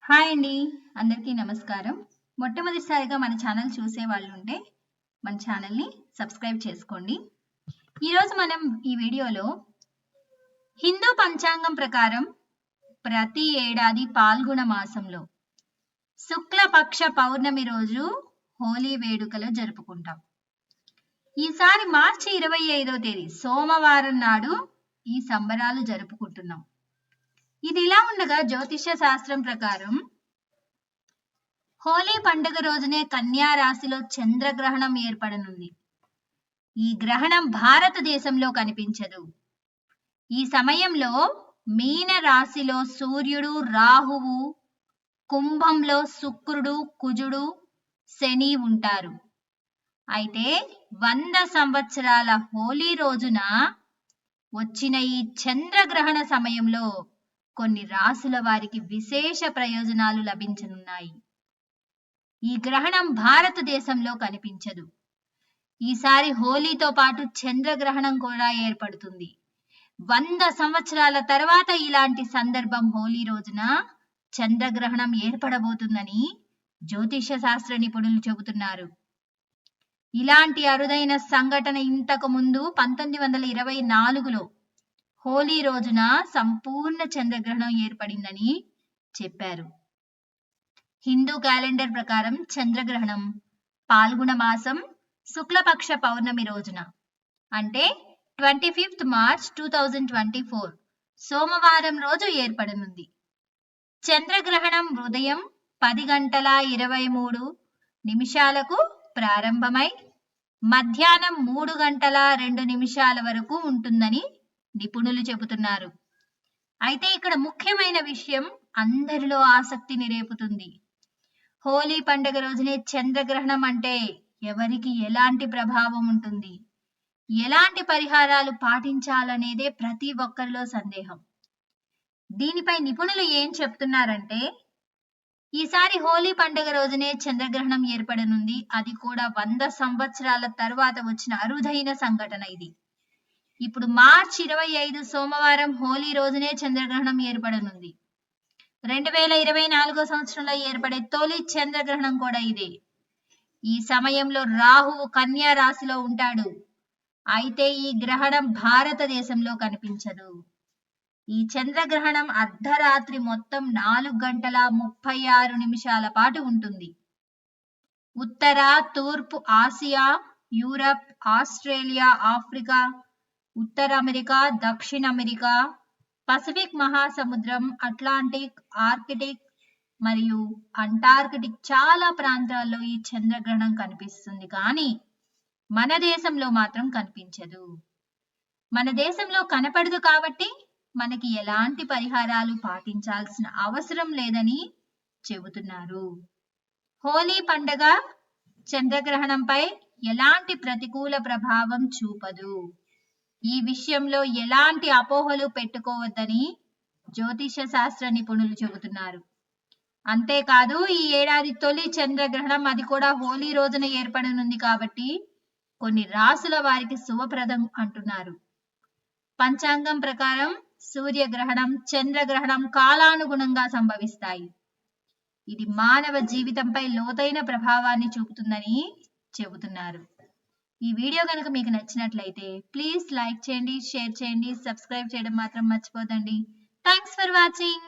Hi అండి. అందరికీ నమస్కారం. మొట్టమొదటిసారిగా మన ఛానల్ చూసే వాళ్ళు ఉంటే మన ఛానల్‌ని సబ్స్క్రైబ్ చేసుకోండి. ఈరోజు మనం ఈ వీడియోలో హిందూ పంచాంగం ప్రకారం ప్రతి ఏడాది పాల్గొన మాసంలో శుక్లపక్ష పౌర్ణమి రోజు హోలీ వేడుకలు జరుపుకుంటాం. ఈసారి మార్చి 25వ తేదీ సోమవారం నాడు ఈ సంబరాలు జరుపుకుంటున్నాం. ఇది ఇలా ఉండగా జ్యోతిష్య శాస్త్రం ప్రకారం హోలీ పండుగ రోజునే కన్యా రాశిలో చంద్రగ్రహణం ఏర్పడనుంది. ఈ గ్రహణం భారతదేశంలో కనిపించదు. ఈ సమయంలో మీన రాశిలో సూర్యుడు, రాహువు, కుంభంలో శుక్రుడు, కుజుడు, శని ఉంటారు. అయితే 100 సంవత్సరాల హోలీ రోజున వచ్చిన ఈ చంద్రగ్రహణ సమయంలో కొన్ని రాశుల వారికి విశేష ప్రయోజనాలు లభించనున్నాయి. ఈ గ్రహణం భారతదేశంలో కనిపించదు. ఈసారి హోలీతో పాటు చంద్రగ్రహణం కూడా ఏర్పడుతుంది. 100 సంవత్సరాల తర్వాత ఇలాంటి సందర్భం హోలీ రోజున చంద్రగ్రహణం ఏర్పడబోతుందని జ్యోతిష శాస్త్ర నిపుణులు చెబుతున్నారు. ఇలాంటి అరుదైన సంఘటన ఇంతకు ముందు 1924లో హోలీ రోజున సంపూర్ణ చంద్రగ్రహణం ఏర్పడిందని చెప్పారు. హిందూ క్యాలెండర్ ప్రకారం చంద్రగ్రహణం పాల్గొన మాసం శుక్లపక్ష పౌర్ణమి రోజున అంటే 25th మార్చ్ 2024 సోమవారం రోజు ఏర్పడనుంది. చంద్రగ్రహణం ఉదయం 10:23 ప్రారంభమై మధ్యాహ్నం 3:02 వరకు ఉంటుందని నిపుణులు చెబుతున్నారు. అయితే ఇక్కడ ముఖ్యమైన విషయం అందరిలో ఆసక్తిని రేపుతుంది. హోలీ పండుగ రోజునే చంద్రగ్రహణం అంటే ఎవరికి ఎలాంటి ప్రభావం ఉంటుంది, ఎలాంటి పరిహారాలు పాటించాలనేదే ప్రతి ఒక్కరిలో సందేహం. దీనిపై నిపుణులు ఏం చెప్తున్నారంటే ఈసారి హోలీ పండుగ రోజునే చంద్రగ్రహణం ఏర్పడనుంది. అది కూడా 100 సంవత్సరాల తర్వాత వచ్చిన అరుదైన సంఘటన ఇది. ఇప్పుడు మార్చి 25 సోమవారం హోలీ రోజునే చంద్రగ్రహణం ఏర్పడనుంది. 2024 సంవత్సరంలో ఏర్పడే తొలి చంద్రగ్రహణం కూడా ఇదే. ఈ సమయంలో రాహువు కన్యా రాశిలో ఉంటాడు. అయితే ఈ గ్రహణం భారతదేశంలో కనిపించదు. ఈ చంద్రగ్రహణం అర్ధరాత్రి మొత్తం 4:36 పాటు ఉంటుంది. ఉత్తర, తూర్పు ఆసియా, యూరప్, ఆస్ట్రేలియా, ఆఫ్రికా, ఉత్తర అమెరికా, దక్షిణ అమెరికా, పసిఫిక్ మహాసముద్రం, అట్లాంటిక్, ఆర్కిటిక్ మరియు అంటార్కిటిక్ చాలా ప్రాంతాల్లో ఈ చంద్రగ్రహణం కనిపిస్తుంది. కానీ మన దేశంలో మాత్రం కనిపించదు. మన దేశంలో కనపడదు కాబట్టి మనకి ఎలాంటి పరిహారాలు పాటించాల్సిన అవసరం లేదని చెబుతున్నారు. హోలీ పండుగ చంద్రగ్రహణంపై ఎలాంటి ప్రతికూల ప్రభావం చూపదు. ఈ విషయంలో ఎలాంటి అపోహలు పెట్టుకోవద్దని జ్యోతిష శాస్త్ర నిపుణులు చెబుతున్నారు. అంతేకాదు ఈ ఏడాది తొలి చంద్రగ్రహణం, అది కూడా హోలీ రోజున ఏర్పడనుంది కాబట్టి కొన్ని రాసుల వారికి శుభప్రదం అంటున్నారు. పంచాంగం ప్రకారం సూర్యగ్రహణం, చంద్రగ్రహణం కాలానుగుణంగా సంభవిస్తాయి. ఇది మానవ జీవితంపై లోతైన ప్రభావాన్ని చూపుతుందని చెబుతున్నారు. ఈ వీడియో కనుక మీకు నచ్చినట్లయితే ప్లీజ్ లైక్ చేయండి, షేర్ చేయండి, సబ్స్క్రైబ్ చేయడం మాత్రం మర్చిపోదండి. Thanks for watching.